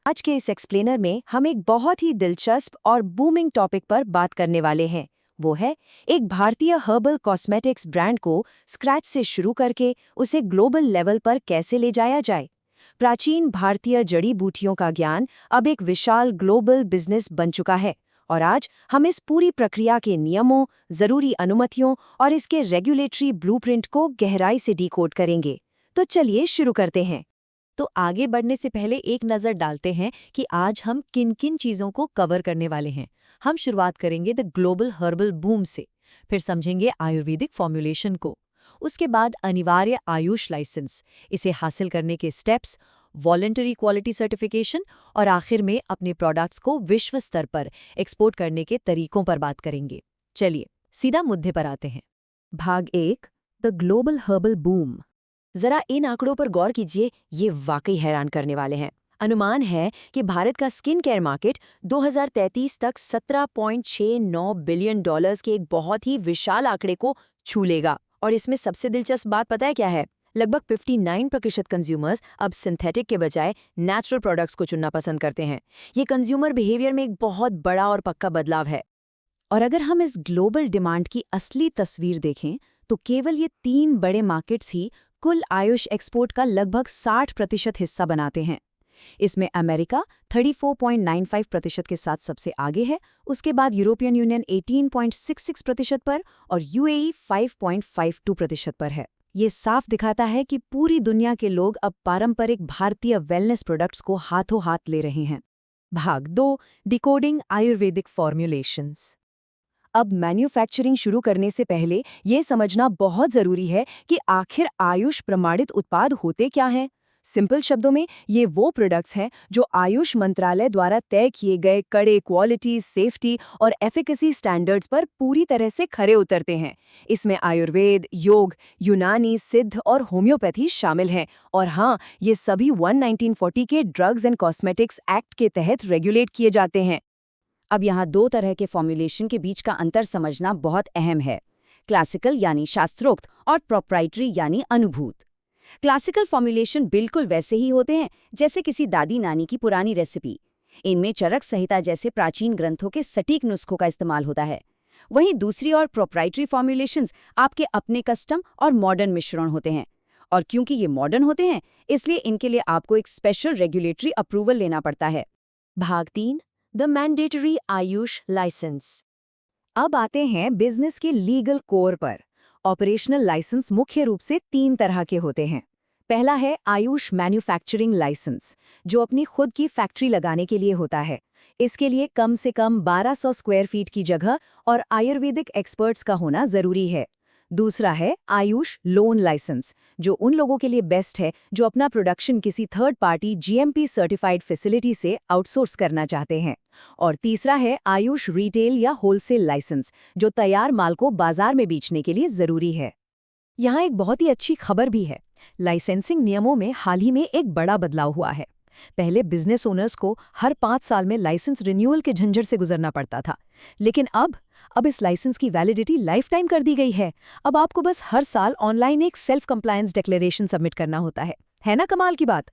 आज के इस एक्सप्लेनर में हम एक बहुत ही दिलचस्प और बूमिंग टॉपिक पर बात करने वाले हैं। वो है एक भारतीय हर्बल कॉस्मेटिक्स ब्रांड को स्क्रैच से शुरू करके उसे ग्लोबल लेवल पर कैसे ले जाया जाए। प्राचीन भारतीय जड़ी बूटियों का ज्ञान अब एक विशाल ग्लोबल बिजनेस बन चुका है और आज हम इस पूरी प्रक्रिया के नियमों, जरूरी अनुमतियों और इसके रेगुलेटरी ब्लूप्रिंट को गहराई से डिकोड करेंगे। तो चलिए शुरू करते हैं। तो आगे बढ़ने से पहले एक नज़र डालते हैं कि आज हम किन किन चीज़ों को कवर करने वाले हैं। हम शुरुआत करेंगे द ग्लोबल हर्बल बूम से, फिर समझेंगे आयुर्वेदिक फॉर्मुलेशन को, उसके बाद अनिवार्य आयुष लाइसेंस, इसे हासिल करने के स्टेप्स, वॉलंटरी क्वालिटी सर्टिफिकेशन और आखिर में अपने प्रोडक्ट्स को विश्व स्तर पर एक्सपोर्ट करने के तरीकों पर बात करेंगे। चलिए सीधा मुद्दे पर आते हैं। भाग 1, द ग्लोबल हर्बल बूम। जरा इन आंकड़ों पर गौर कीजिए, ये वाकई हैरान करने वाले हैं। अनुमान है कि भारत का स्किन केयर मार्केट 2033 तक $17.69 बिलियन के एक बहुत ही विशाल आंकड़े को छू लेगा। और इसमें सबसे दिलचस्प बात पता है क्या है? लगभग 59% कंज्यूमर्स अब सिंथेटिक के बजाय नेचुरल प्रोडक्ट्स को चुनना पसंद करते हैं। ये कंज्यूमर बिहेवियर में एक बहुत बड़ा और पक्का बदलाव है। और अगर हम इस ग्लोबल डिमांड की असली तस्वीर देखें तो केवल ये 3 बड़े मार्केट्स ही कुल आयुष एक्सपोर्ट का लगभग 60% हिस्सा बनाते हैं। इसमें अमेरिका 34.95% के साथ सबसे आगे है, उसके बाद यूरोपियन यूनियन 18.66% पर और यूएई 5.52% पर है। ये साफ दिखाता है कि पूरी दुनिया के लोग अब पारंपरिक भारतीय वेलनेस प्रोडक्ट्स को हाथों हाथ ले रहे हैं। भाग 2, डिकोडिंग आयुर्वेदिक फॉर्मुलेशंस। अब मैन्युफैक्चरिंग शुरू करने से पहले ये समझना बहुत जरूरी है कि आखिर आयुष प्रमाणित उत्पाद होते क्या हैं। सिंपल शब्दों में ये वो प्रोडक्ट्स हैं जो आयुष मंत्रालय द्वारा तय किए गए कड़े क्वालिटी, सेफ्टी और एफिकेसी स्टैंडर्ड्स पर पूरी तरह से खरे उतरते हैं। इसमें आयुर्वेद, योग, यूनानी, सिद्ध और होम्योपैथी शामिल हैं। और हाँ, ये सभी 1940 के ड्रग्स एंड कॉस्मेटिक्स एक्ट के तहत रेगुलेट किए जाते हैं। अब यहाँ 2 तरह के फॉर्मुलेशन के बीच का अंतर समझना बहुत अहम है। क्लासिकल यानी शास्त्रोक्त और प्रोप्राइटरी यानी अनुभूत। क्लासिकल फॉर्मुलेशन बिल्कुल वैसे ही होते हैं जैसे किसी दादी नानी की पुरानी रेसिपी। इनमें चरक संहिता जैसे प्राचीन ग्रंथों के सटीक नुस्खों का इस्तेमाल होता है। वहीं दूसरी और प्रोप्राइटरी फॉर्मुलेशंस आपके अपने कस्टम और मॉडर्न मिश्रण होते हैं। और क्योंकि ये मॉडर्न होते हैं, इसलिए इनके लिए आपको एक स्पेशल रेगुलेटरी अप्रूवल लेना पड़ता है। भाग 3, द मैंडेटरी आयुष लाइसेंस। अब आते हैं बिजनेस के लीगल कोर पर। ऑपरेशनल लाइसेंस मुख्य रूप से 3 तरह के होते हैं। पहला है आयुष मैन्युफैक्चरिंग लाइसेंस, जो अपनी खुद की फैक्ट्री लगाने के लिए होता है। इसके लिए कम से कम 1200 स्क्वायर फीट की जगह और आयुर्वेदिक एक्सपर्ट्स का होना जरूरी है। दूसरा है आयुष लोन लाइसेंस, जो उन लोगों के लिए बेस्ट है जो अपना प्रोडक्शन किसी third party GMP certified facility से आउटसोर्स करना चाहते हैं। और तीसरा है आयुष रिटेल या होलसेल लाइसेंस, जो तैयार माल को बाजार में बेचने के लिए जरूरी है। यहाँ एक बहुत ही अच्छी खबर भी है। लाइसेंसिंग नियमों में हाल ही में एक बड़ा बदलाव हुआ है। पहले बिजनेस ओनर्स को हर 5 साल में लाइसेंस रिन्यूअल के झंझट से गुजरना पड़ता था, लेकिन अब इस लाइसेंस की वैलिडिटी लाइफ टाइम कर दी गई है। अब आपको बस हर साल ऑनलाइन एक सेल्फ कंप्लायंस डिक्लेरेशन सबमिट करना होता है ना कमाल की बात।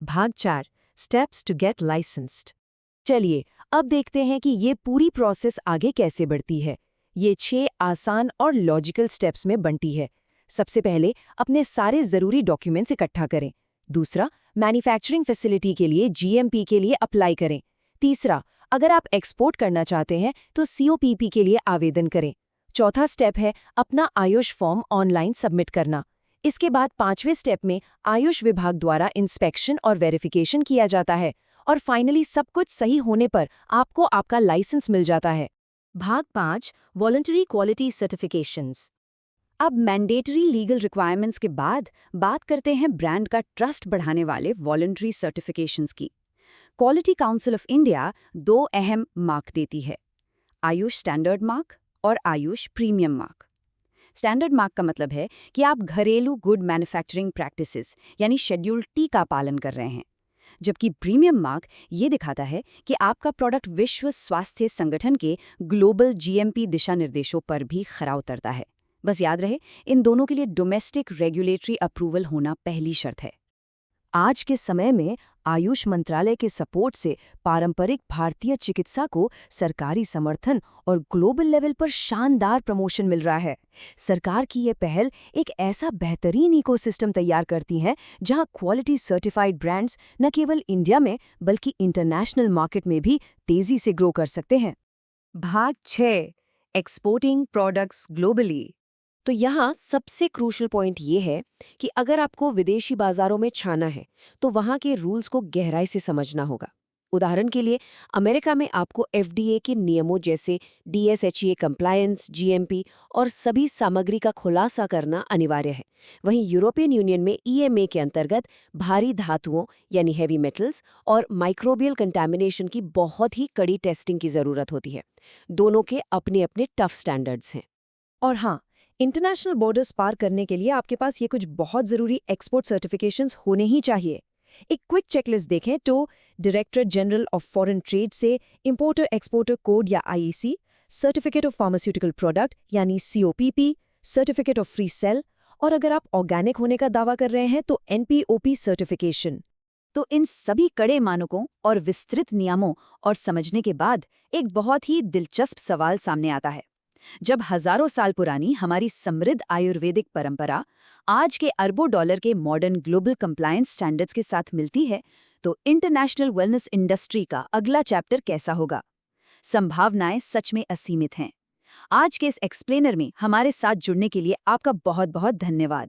भाग 4, स्टेप्स टू गेट लाइसेंस्ड। चलिए अब देखते हैं कि ये पूरी प्रोसेस आगे कैसे बढ़ती है। ये 6 आसान और लॉजिकल स्टेप्स में बनती है। सबसे पहले अपने सारे जरूरी डॉक्यूमेंट्स इकट्ठा करें। दूसरा, मैन्युफैक्चरिंग फैसिलिटी के लिए जीएमपी के लिए अप्लाई करें। तीसरा, अगर आप एक्सपोर्ट करना चाहते हैं तो सीओपीपी के लिए आवेदन करें। चौथा स्टेप है अपना आयुष फॉर्म ऑनलाइन सबमिट करना। इसके बाद 5वें स्टेप में आयुष विभाग द्वारा इंस्पेक्शन और वेरिफिकेशन किया जाता है। और फाइनली सब कुछ सही होने पर आपको आपका लाइसेंस मिल जाता है। भाग 5, वॉलंटरी क्वालिटी सर्टिफिकेशंस। अब मैंडेटरी लीगल रिक्वायरमेंट्स के बाद बात करते हैं ब्रांड का ट्रस्ट बढ़ाने वाले वॉलंटरी सर्टिफिकेशंस की। क्वालिटी काउंसिल ऑफ इंडिया 2 अहम मार्क देती है, आयुष स्टैंडर्ड मार्क और Ayush premium mark. Standard mark का मतलब है कि आप घरेलू गुड मैन्युफैक्चरिंग प्रैक्टिसेस यानी शेड्यूल टी का पालन कर रहे हैं, जबकि प्रीमियम मार्क ये दिखाता है कि आपका प्रोडक्ट विश्व स्वास्थ्य संगठन के ग्लोबल जीएमपी दिशा निर्देशों पर भी खरा उतरता है। बस याद रहे, इन दोनों के लिए डोमेस्टिक रेगुलेटरी अप्रूवल होना पहली शर्त है। आज के समय में आयुष मंत्रालय के सपोर्ट से पारंपरिक भारतीय चिकित्सा को सरकारी समर्थन और ग्लोबल लेवल पर शानदार प्रमोशन मिल रहा है। सरकार की ये पहल एक ऐसा बेहतरीन इकोसिस्टम तैयार करती है जहां क्वालिटी सर्टिफाइड ब्रांड्स न केवल इंडिया में बल्कि इंटरनेशनल मार्केट में भी तेजी से ग्रो कर सकते हैं। भाग 6, एक्सपोर्टिंग प्रोडक्ट्स ग्लोबली। तो यहाँ सबसे क्रूशल पॉइंट ये है कि अगर आपको विदेशी बाजारों में छाना है तो वहाँ के रूल्स को गहराई से समझना होगा। उदाहरण के लिए अमेरिका में आपको एफडीए के नियमों जैसे डीएसएचए कंप्लायंस, जीएमपी और सभी सामग्री का खुलासा करना अनिवार्य है। वहीं यूरोपियन यूनियन में ईएमए के अंतर्गत भारी धातुओं यानी हेवी मेटल्स और माइक्रोबियल कंटामिनेशन की बहुत ही कड़ी टेस्टिंग की जरूरत होती है। दोनों के अपने अपने टफ स्टैंडर्ड्स हैं। और हाँ, इंटरनेशनल बॉर्डर्स पार करने के लिए आपके पास ये कुछ बहुत ज़रूरी एक्सपोर्ट सर्टिफिकेशंस होने ही चाहिए। एक क्विक चेकलिस्ट देखें तो directorate general of foreign trade से इंपोर्टर एक्सपोर्टर कोड या IEC, certificate of pharmaceutical product यानी COPP, certificate of free sale, और अगर आप ऑर्गेनिक होने का दावा कर रहे हैं तो एनपीओपी सर्टिफिकेशन। तो इन सभी कड़े मानकों और विस्तृत नियमों और समझने के बाद एक बहुत ही दिलचस्प सवाल सामने आता है। जब हजारों साल पुरानी हमारी समृद्ध आयुर्वेदिक परंपरा आज के अरबों डॉलर के मॉडर्न ग्लोबल कंप्लायंस स्टैंडर्ड्स के साथ मिलती है, तो इंटरनेशनल वेलनेस इंडस्ट्री का अगला चैप्टर कैसा होगा? संभावनाएं सच में असीमित हैं। आज के इस एक्सप्लेनर में हमारे साथ जुड़ने के लिए आपका बहुत बहुत धन्यवाद।